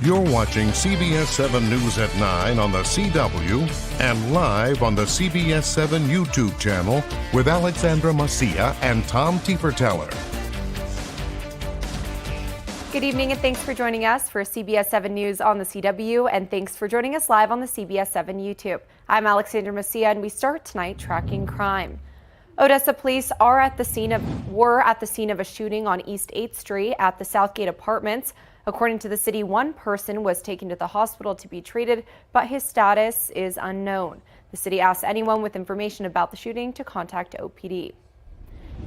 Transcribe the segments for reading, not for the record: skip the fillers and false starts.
You're watching CBS7 News at 9 on the CW and live on the CBS7 YouTube channel with Alexandra, Macia, and Tom Tieferteller. Good evening and thanks for joining us for CBS7 News on the CW, and thanks for joining us live on the CBS7 YouTube. I'm Alexandra, Macia, and we start tonight tracking crime. Odessa police were at the scene of a shooting on East 8th Street at the Southgate Apartments. According to the city, one person was taken to the hospital to be treated, but his status is unknown. The city asks anyone with information about the shooting to contact OPD.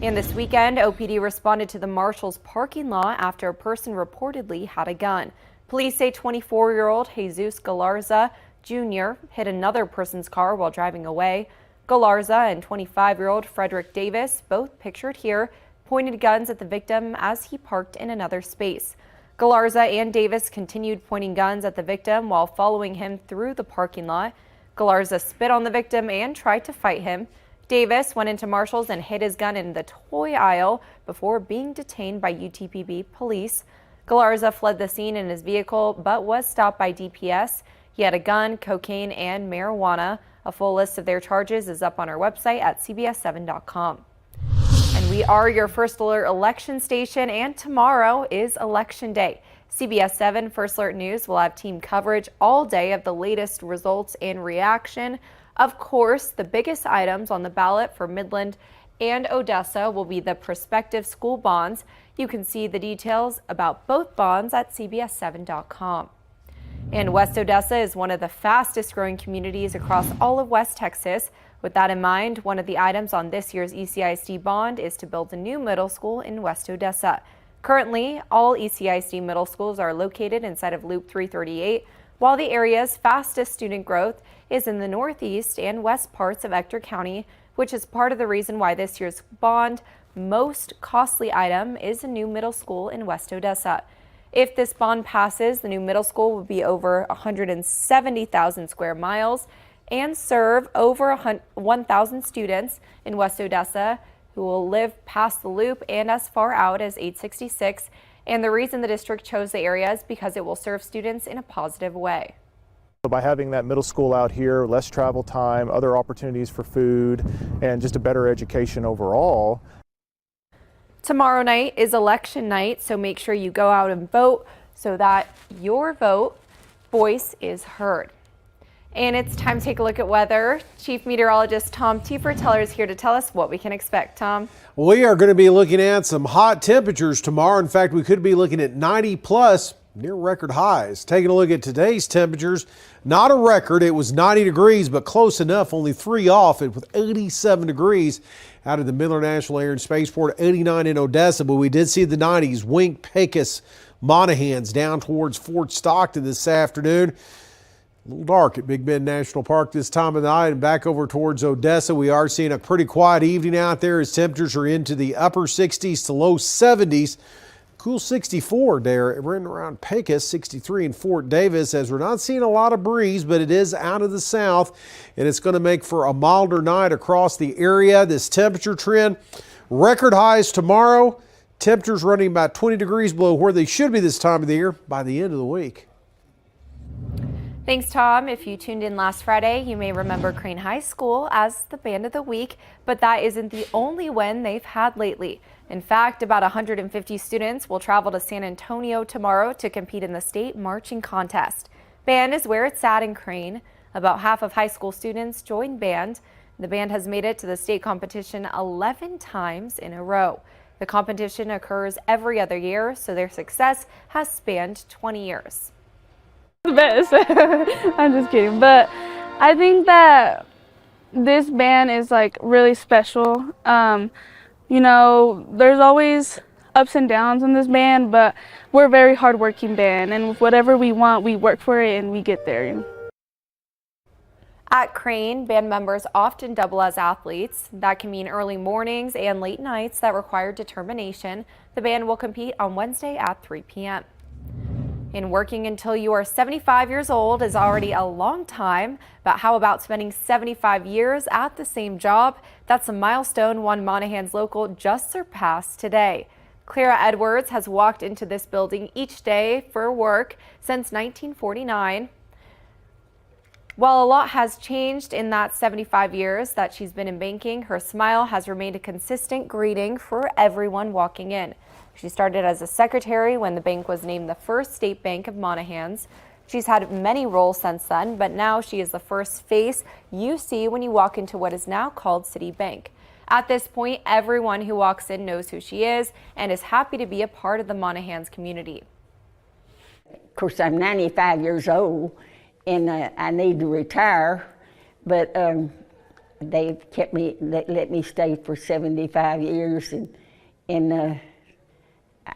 And this weekend, OPD responded to the Marshall's parking lot after a person reportedly had a gun. Police say 24-year-old Jesus Galarza Jr. hit another person's car while driving away. Galarza and 25-year-old Frederick Davis, both pictured here, pointed guns at the victim as he parked in another space. Galarza and Davis continued pointing guns at the victim while following him through the parking lot. Galarza spit on the victim and tried to fight him. Davis went into Marshall's and hid his gun in the toy aisle before being detained by UTPB police. Galarza fled the scene in his vehicle but was stopped by DPS. He had a gun, cocaine, and marijuana. A full list of their charges is up on our website at CBS7.com. And we are your First Alert election station, and tomorrow is Election Day. CBS7 First Alert News will have team coverage all day of the latest results and reaction. Of course, the biggest items on the ballot for Midland and Odessa will be the prospective school bonds. You can see the details about both bonds at CBS7.com. And West Odessa is one of the fastest growing communities across all of West Texas. With that in mind, one of the items on this year's ECISD bond is to build a new middle school in West Odessa. Currently, all ECISD middle schools are located inside of Loop 338, while the area's fastest student growth is in the northeast and west parts of Ector County, which is part of the reason why this year's bond most costly item is a new middle school in West Odessa. If this bond passes, the new middle school will be over 170,000 square miles and serve over 1,000 students in West Odessa who will live past the loop and as far out as 866. And the reason the district chose the area is because it will serve students in a positive way. By having that middle school out here, less travel time, other opportunities for food, and just a better education overall. Tomorrow night is election night, so make sure you go out and vote so that your voice is heard. And it's time to take a look at weather. Chief Meteorologist Tom Tieferteller is here to tell us what we can expect. Tom? We are going to be looking at some hot temperatures tomorrow. In fact, we could be looking at 90 plus, near record highs. Taking a look at today's temperatures, not a record. It was 90 degrees, but close enough, only 3 off it with 87 degrees out of the Miller National Air and Spaceport, 89 in Odessa. But we did see the 90s, Wink, Pecos, Monahans down towards Fort Stockton this afternoon. A little dark at Big Bend National Park this time of the night, and back over towards Odessa. We are seeing a pretty quiet evening out there as temperatures are into the upper 60s to low 70s. Cool 64 there. We're in around Pecos, 63 in Fort Davis, as we're not seeing a lot of breeze, but it is out of the south, and it's going to make for a milder night across the area. This temperature trend, record highs tomorrow. Temperatures running about 20 degrees below where they should be this time of the year by the end of the week. Thanks, Tom. If you tuned in last Friday, you may remember Crane High School as the band of the week, but that isn't the only win they've had lately. In fact, about 150 students will travel to San Antonio tomorrow to compete in the state marching contest. Band is where it's at in Crane. About half of high school students join band. The band has made it to the state competition 11 times in a row. The competition occurs every other year, so their success has spanned 20 years. The best. I'm just kidding, but I think that this band is like really special. You know, there's always ups and downs in this band, but we're a very hardworking band, and whatever we want, we work for it and we get there. At Crane, band members often double as athletes. That can mean early mornings and late nights that require determination. The band will compete on Wednesday at 3 p.m. And working until you are 75 years old is already a long time, but how about spending 75 years at the same job? That's a milestone one Monahans local just surpassed today. Clara Edwards has walked into this building each day for work since 1949. While a lot has changed in that 75 years that she's been in banking, her smile has remained a consistent greeting for everyone walking in. She started as a secretary when the bank was named the first state bank of Monahans. She's had many roles since then, but now she is the first face you see when you walk into what is now called Citibank. At this point, everyone who walks in knows who she is and is happy to be a part of the Monahans community. Of course, I'm 95 years old and I need to retire, but they've kept me, let me stay for 75 years, and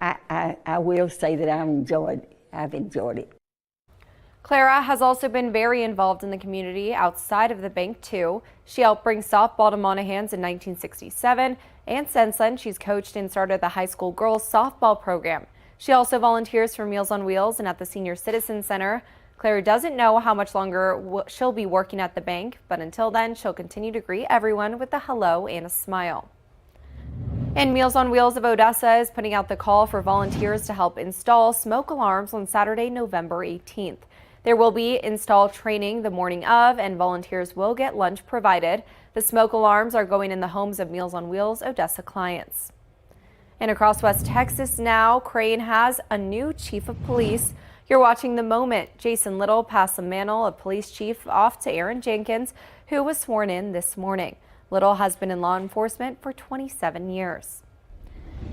I will say that I've enjoyed it. Clara has also been very involved in the community outside of the bank, too. She helped bring softball to Monahans in 1967, and since then, she's coached and started the high school girls softball program. She also volunteers for Meals on Wheels and at the Senior Citizen Center. Clara doesn't know how much longer she'll be working at the bank, but until then, she'll continue to greet everyone with a hello and a smile. And Meals on Wheels of Odessa is putting out the call for volunteers to help install smoke alarms on Saturday, November 18th. There will be install training the morning of, and volunteers will get lunch provided. The smoke alarms are going in the homes of Meals on Wheels Odessa clients. And across West Texas now, Crane has a new chief of police. You're watching The Moment. Jason Little passed the mantle of police chief off to Aaron Jenkins, who was sworn in this morning. Little has been in law enforcement for 27 years.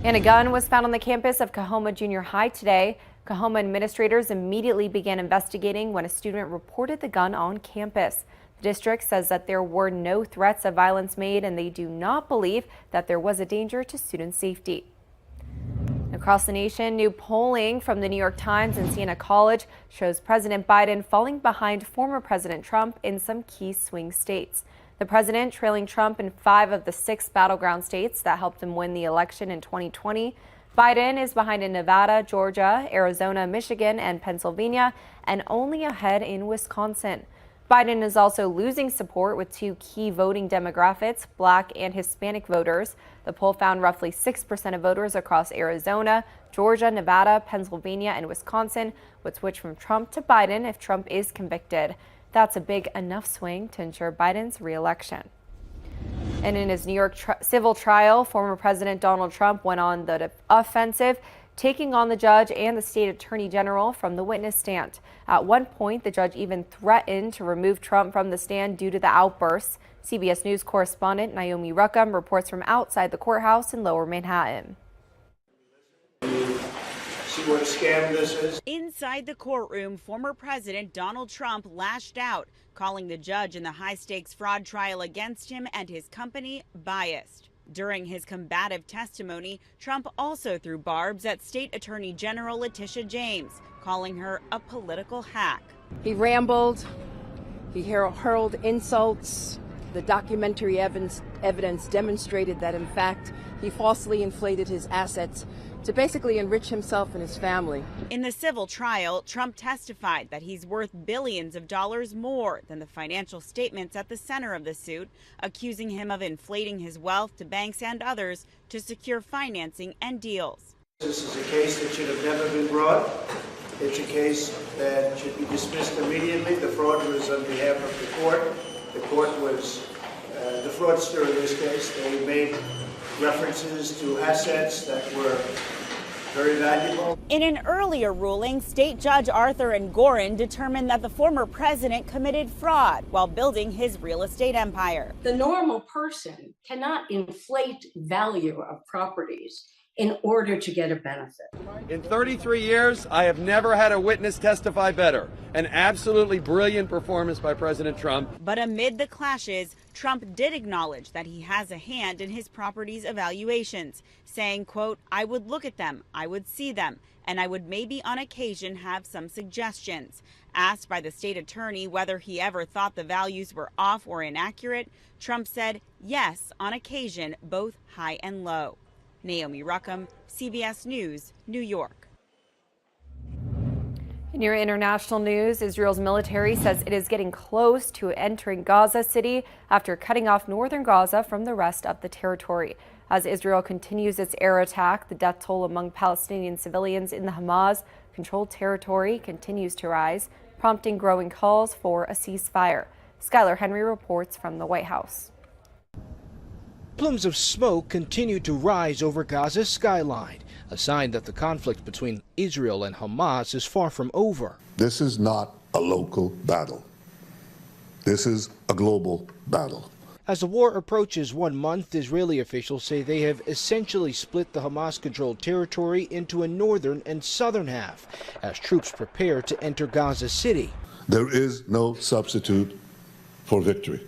And a gun was found on the campus of Coahoma Junior High today. Coahoma administrators immediately began investigating when a student reported the gun on campus. The district says that there were no threats of violence made, and they do not believe that there was a danger to student safety. Across the nation, new polling from the New York Times and Siena College shows President Biden falling behind former President Trump in some key swing states. The president trailing Trump in 5 of the 6 battleground states that helped him win the election in 2020. Biden is behind in Nevada, Georgia, Arizona, Michigan, and Pennsylvania, and only ahead in Wisconsin. Biden is also losing support with 2 key voting demographics, Black and Hispanic voters. The poll found roughly 6% of voters across Arizona, Georgia, Nevada, Pennsylvania, and Wisconsin would switch from Trump to Biden if Trump is convicted. That's a big enough swing to ensure Biden's re-election. And in his New York civil trial, former President Donald Trump went on the offensive, taking on the judge and the state attorney general from the witness stand. At one point, the judge even threatened to remove Trump from the stand due to the outbursts. CBS News correspondent Naomi Ruckham reports from outside the courthouse in Lower Manhattan. See what a scam this is? Inside the courtroom, former President Donald Trump lashed out, calling the judge in the high-stakes fraud trial against him and his company biased. During his combative testimony, Trump also threw barbs at State Attorney General Letitia James, calling her a political hack. He rambled, he hurled insults. The documentary evidence demonstrated that, in fact, he falsely inflated his assets to basically enrich himself and his family. In the civil trial, Trump testified that he's worth billions of dollars more than the financial statements at the center of the suit, accusing him of inflating his wealth to banks and others to secure financing and deals. This is a case that should have never been brought. It's a case that should be dismissed immediately. The fraud was on behalf of the court. The court was the fraudster in this case. They made references to assets that were very valuable. In an earlier ruling, State Judge Arthur Engoron determined that the former president committed fraud while building his real estate empire. The normal person cannot inflate value of properties in order to get a benefit. In 33 years, I have never had a witness testify better. An absolutely brilliant performance by President Trump. But amid the clashes, Trump did acknowledge that he has a hand in his property's evaluations, saying, quote, "I would look at them, I would see them, and I would maybe on occasion have some suggestions." Asked by the state attorney whether he ever thought the values were off or inaccurate, Trump said, yes, on occasion, both high and low. Naomi Ruckham, CBS News, New York. In your international news, Israel's military says it is getting close to entering Gaza City after cutting off northern Gaza from the rest of the territory. As Israel continues its air attack, the death toll among Palestinian civilians in the Hamas-controlled territory continues to rise, prompting growing calls for a ceasefire. Skylar Henry reports from the White House. Plumes of smoke continue to rise over Gaza's skyline, a sign that the conflict between Israel and Hamas is far from over. This is not a local battle. This is a global battle. As the war approaches 1 month, Israeli officials say they have essentially split the Hamas-controlled territory into a northern and southern half as troops prepare to enter Gaza City. There is no substitute for victory.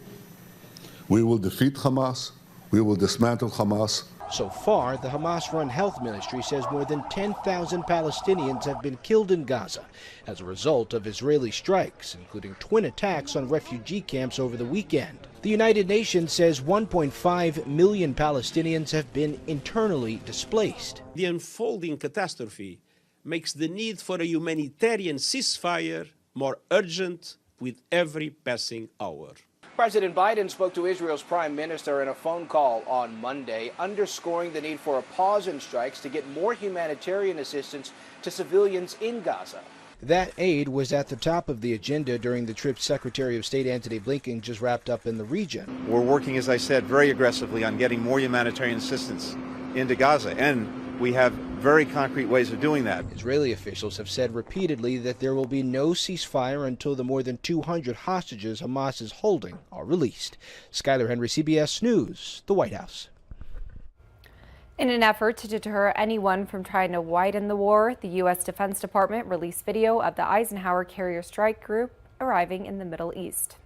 We will defeat Hamas. We will dismantle Hamas. So far, the Hamas-run health ministry says more than 10,000 Palestinians have been killed in Gaza as a result of Israeli strikes, including twin attacks on refugee camps over the weekend. The United Nations says 1.5 million Palestinians have been internally displaced. The unfolding catastrophe makes the need for a humanitarian ceasefire more urgent with every passing hour. President Biden spoke to Israel's prime minister in a phone call on Monday, underscoring the need for a pause in strikes to get more humanitarian assistance to civilians in Gaza. That aid was at the top of the agenda during the trip Secretary of State Antony Blinken just wrapped up in the region. We're working, as I said, very aggressively on getting more humanitarian assistance into Gaza, and we have very concrete ways of doing that. Israeli officials have said repeatedly that there will be no ceasefire until the more than 200 hostages Hamas is holding are released. Skylar Henry, CBS News, the White House. In an effort to deter anyone from trying to widen the war, the U.S. Defense Department released video of the Eisenhower carrier strike group arriving in the Middle East.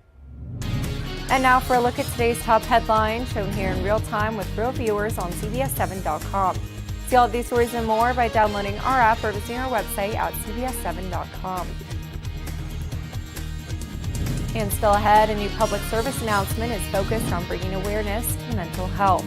And now for a look at today's top headlines, shown here in real time with real viewers on CBS7.com. See all of these stories and more by downloading our app or visiting our website at CBS7.com. And still ahead, a new public service announcement is focused on bringing awareness to mental health.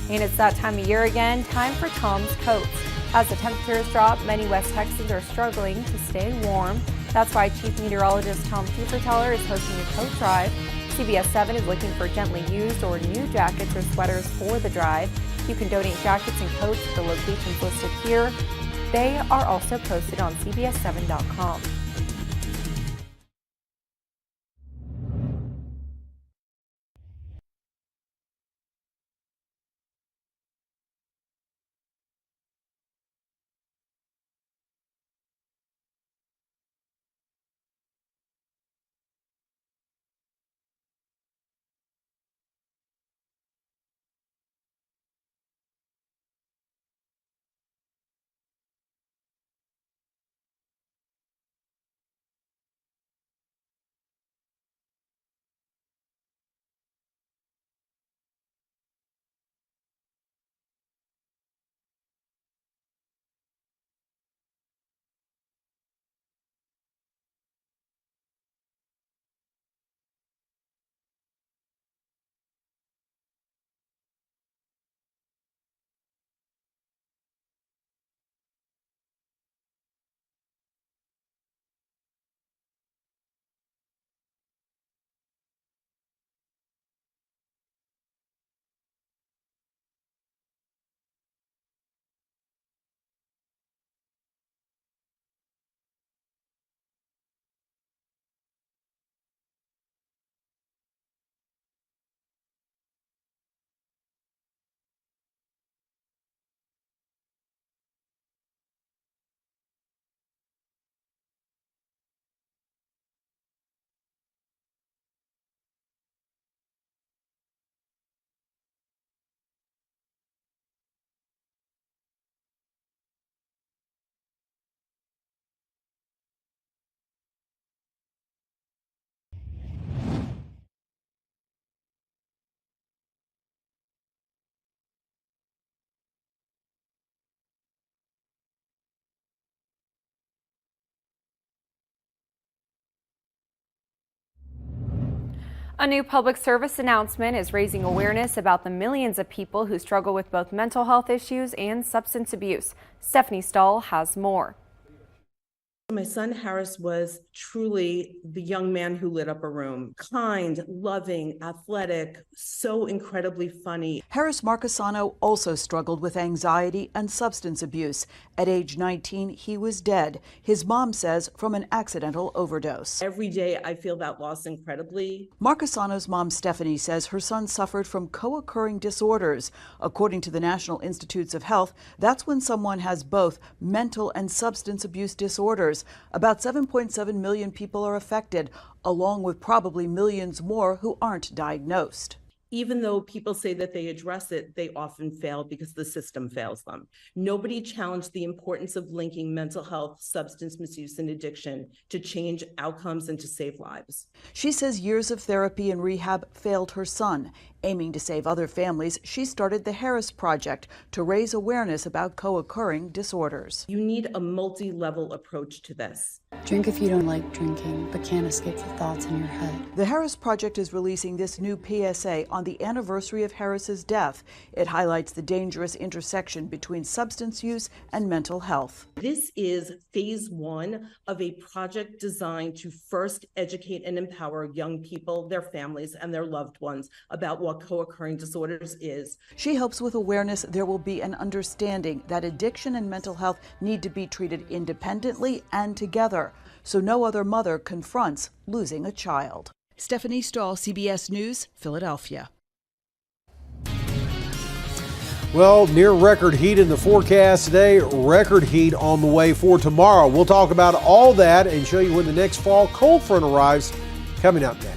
And it's that time of year again, time for Tom's Coats. As the temperatures drop, many West Texans are struggling to stay warm. That's why Chief Meteorologist Tom Teefer is hosting a coat drive. CBS7 is looking for gently used or new jackets or sweaters for the drive. You can donate jackets and coats to the locations listed here. They are also posted on CBS7.com. A new public service announcement is raising awareness about the millions of people who struggle with both mental health issues and substance abuse. Stephanie Stahl has more. my son Harris was truly the young man who lit up a room. Kind, loving, athletic, so incredibly funny. Harris Marcasano also struggled with anxiety and substance abuse. At age 19, he was dead. His mom says from an accidental overdose. Every day I feel that loss incredibly. Marcasano's mom, Stephanie, says her son suffered from co-occurring disorders. According to the National Institutes of Health, that's when someone has both mental and substance abuse disorders. About 7.7 million people are affected, along with probably millions more who aren't diagnosed. Even though people say that they address it, they often fail because the system fails them. Nobody challenged the importance of linking mental health, substance misuse, and addiction to change outcomes and to save lives. She says years of therapy and rehab failed her son. Aiming to save other families, she started the Harris Project to raise awareness about co-occurring disorders. You need a multi-level approach to this. Drink if you don't like drinking, but can't escape the thoughts in your head. The Harris Project is releasing this new PSA on the anniversary of Harris's death. It highlights the dangerous intersection between substance use and mental health. This is phase one of a project designed to first educate and empower young people, their families, and their loved ones about what co-occurring disorders is. She hopes with awareness there will be an understanding that addiction and mental health need to be treated independently and together, so no other mother confronts losing a child. Stephanie Stahl, CBS News, Philadelphia. Well, near record heat in the forecast today, record heat on the way for tomorrow. We'll talk about all that and show you when the next fall cold front arrives, coming up next.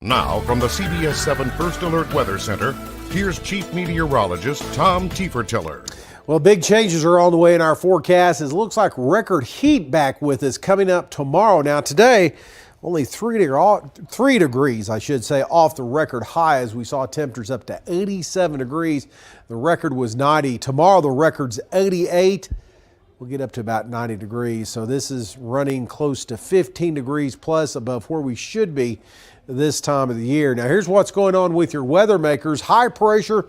Now, from the CBS7 First Alert Weather Center, here's Chief Meteorologist Tom Tiefertiller. Well, big changes are on the way in our forecast. It looks like record heat back with us coming up tomorrow. Now, today, only 3 degrees, I should say, off the record high as we saw temperatures up to 87 degrees. The record was 90. Tomorrow, the record's 88. We'll get up to about 90 degrees. So this is running close to 15 degrees plus above where we should be this time of the year. Now, here's what's going on with your weather makers. High pressure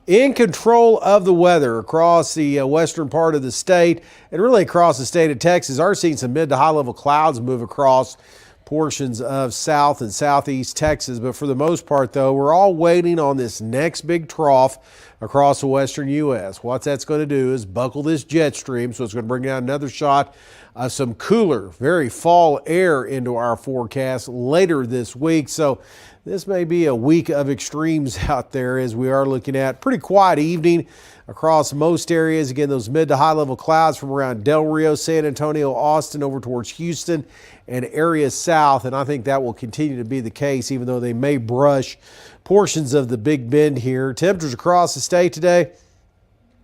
in control of the weather across the western part of the state and really across the state of Texas. Are seeing some mid to high level clouds move across portions of south and southeast Texas. But for the most part, though, we're all waiting on this next big trough across the western U.S. What that's going to do is buckle this jet stream, so it's going to bring down another shot of some cooler, very fall air into our forecast later this week. So this may be a week of extremes out there as we are looking at pretty quiet evening across most areas. Again, those mid to high level clouds from around Del Rio, San Antonio, Austin over towards Houston and areas south. And I think that will continue to be the case, even though they may brush portions of the Big Bend here. Temperatures across the state today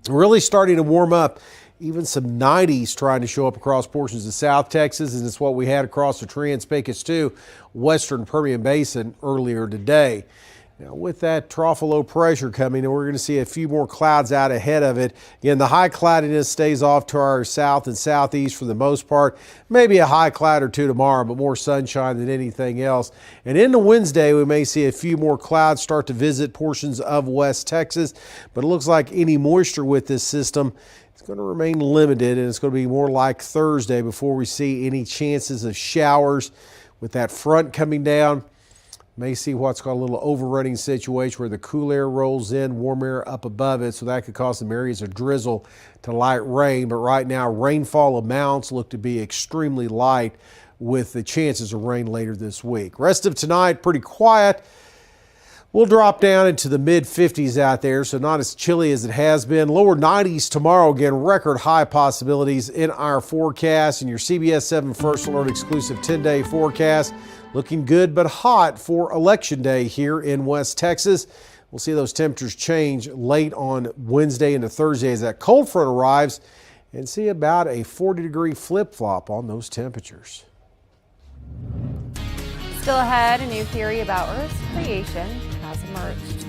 really starting to warm up. Even some 90s trying to show up across portions of South Texas, and it's what we had across the Trans-Pecos 2 western Permian Basin earlier today. Now, with that trough of low pressure coming, and we're going to see a few more clouds out ahead of it. Again, the high cloudiness stays off to our south and southeast for the most part. Maybe a high cloud or two tomorrow, but more sunshine than anything else. And into Wednesday, we may see a few more clouds start to visit portions of West Texas, but it looks like any moisture with this system it's going to remain limited, and it's going to be more like Thursday before we see any chances of showers. With that front coming down, may see what's called a little overrunning situation where the cool air rolls in, warm air up above it, so that could cause some areas of drizzle to light rain. But right now, rainfall amounts look to be extremely light with the chances of rain later this week. Rest of tonight, pretty quiet. We'll drop down into the mid-50s out there, so not as chilly as it has been. Lower 90s tomorrow, again, record high possibilities in our forecast. And your CBS7 First Alert exclusive 10-day forecast looking good but hot for Election Day here in West Texas. We'll see those temperatures change late on Wednesday into Thursday as that cold front arrives, and see about a 40-degree flip-flop on those temperatures. Still ahead, a new theory about Earth's creation has emerged.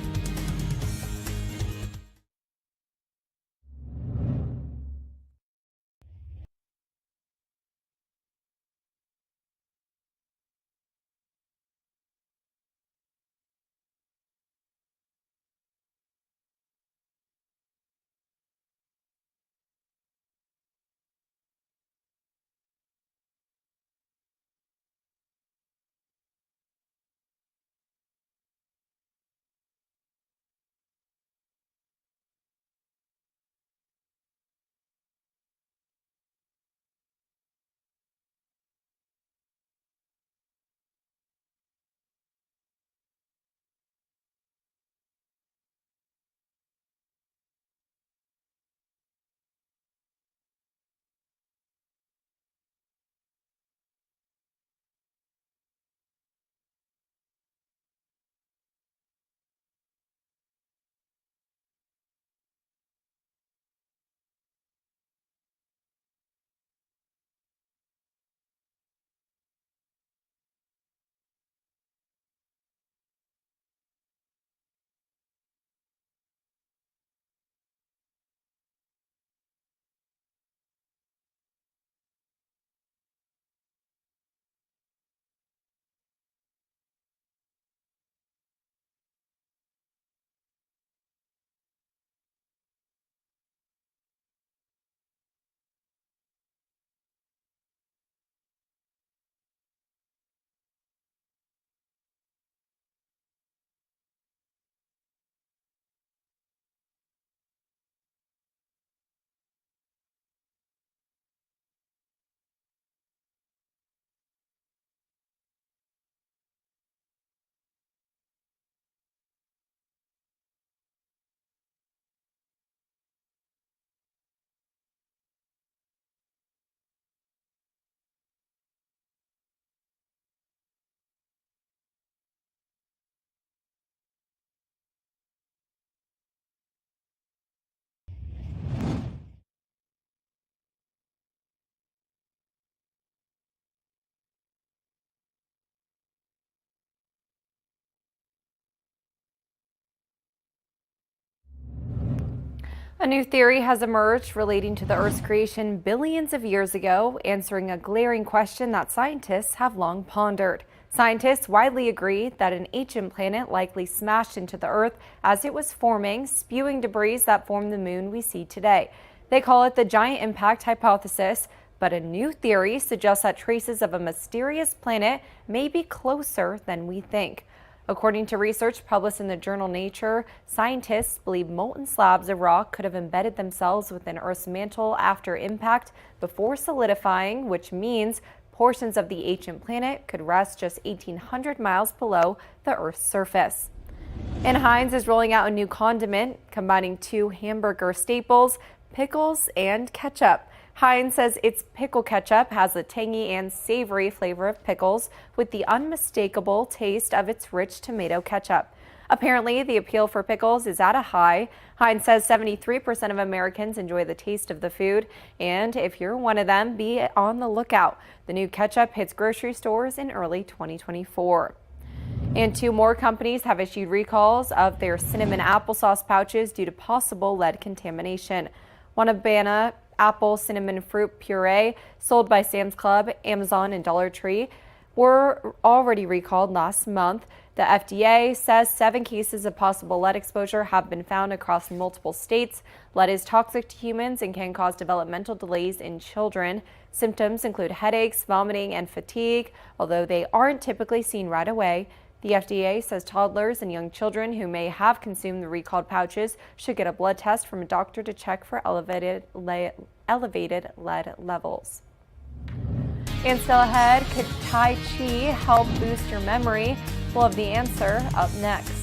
A new theory has emerged relating to the Earth's creation billions of years ago, answering a glaring question that scientists have long pondered. Scientists widely agree that an ancient planet likely smashed into the Earth as it was forming, spewing debris that formed the moon we see today. They call it the giant impact hypothesis, but a new theory suggests that traces of a mysterious planet may be closer than we think. According to research published in the journal Nature, scientists believe molten slabs of rock could have embedded themselves within Earth's mantle after impact before solidifying, which means portions of the ancient planet could rest just 1,800 miles below the Earth's surface. And Heinz is rolling out a new condiment combining 2 hamburger staples, pickles and ketchup. Heinz says its pickle ketchup has a tangy and savory flavor of pickles with the unmistakable taste of its rich tomato ketchup. Apparently, the appeal for pickles is at a high. Heinz says 73% of Americans enjoy the taste of the food, and if you're one of them, be on the lookout. The new ketchup hits grocery stores in early 2024. And 2 more companies have issued recalls of their cinnamon applesauce pouches due to possible lead contamination. One of Banana apple cinnamon fruit puree sold by Sam's Club, Amazon, and Dollar Tree were already recalled last month. The FDA says 7 cases of possible lead exposure have been found across multiple states. Lead is toxic to humans and can cause developmental delays in children. Symptoms include headaches, vomiting, and fatigue, although they aren't typically seen right away. The FDA says toddlers and young children who may have consumed the recalled pouches should get a blood test from a doctor to check for elevated lead levels. And still ahead, could Tai Chi help boost your memory? We'll have the answer up next.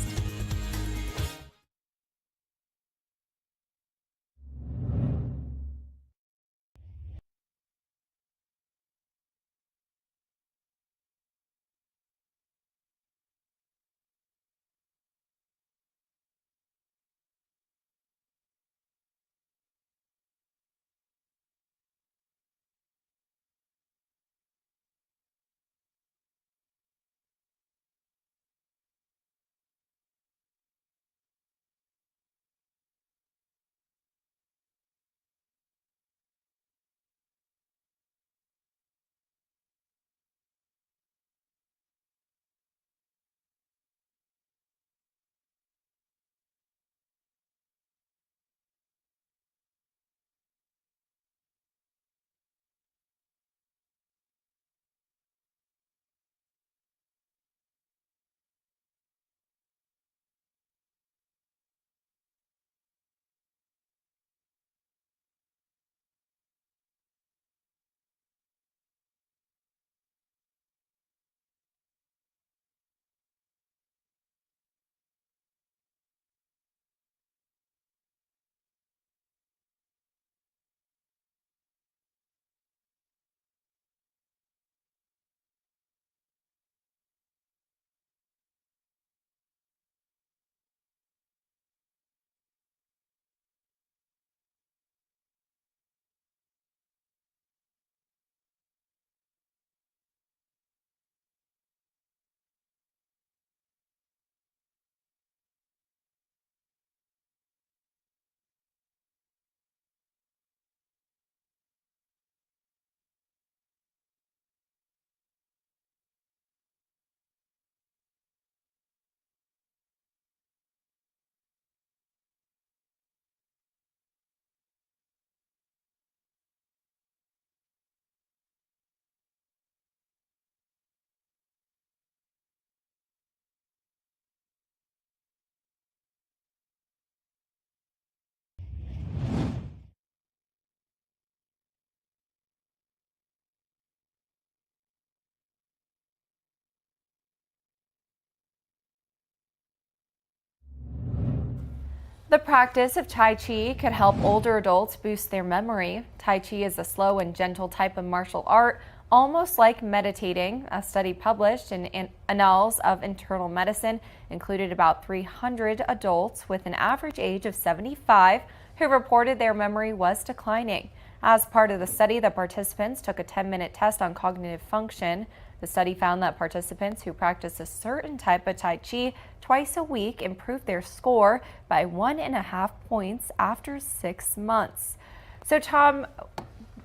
The practice of Tai Chi could help older adults boost their memory. Tai Chi is a slow and gentle type of martial art, almost like meditating. A study published in Annals of Internal Medicine included about 300 adults with an average age of 75 who reported their memory was declining. As part of the study, the participants took a 10-minute test on cognitive function. The study found that participants who practice a certain type of Tai Chi twice a week improved their score by 1.5 points after 6 months. So, Tom,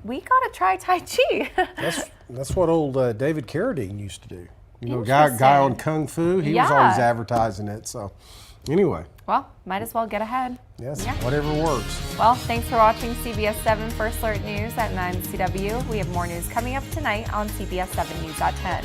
we gotta try Tai Chi. That's what old David Carradine used to do. You know, guy on Kung Fu. He was always advertising it. So, anyway. Well, might as well get ahead. Yes, whatever works. Well, thanks for watching CBS 7 First Alert News at 9 CW. We have more news coming up tonight on CBS 7 News at 10.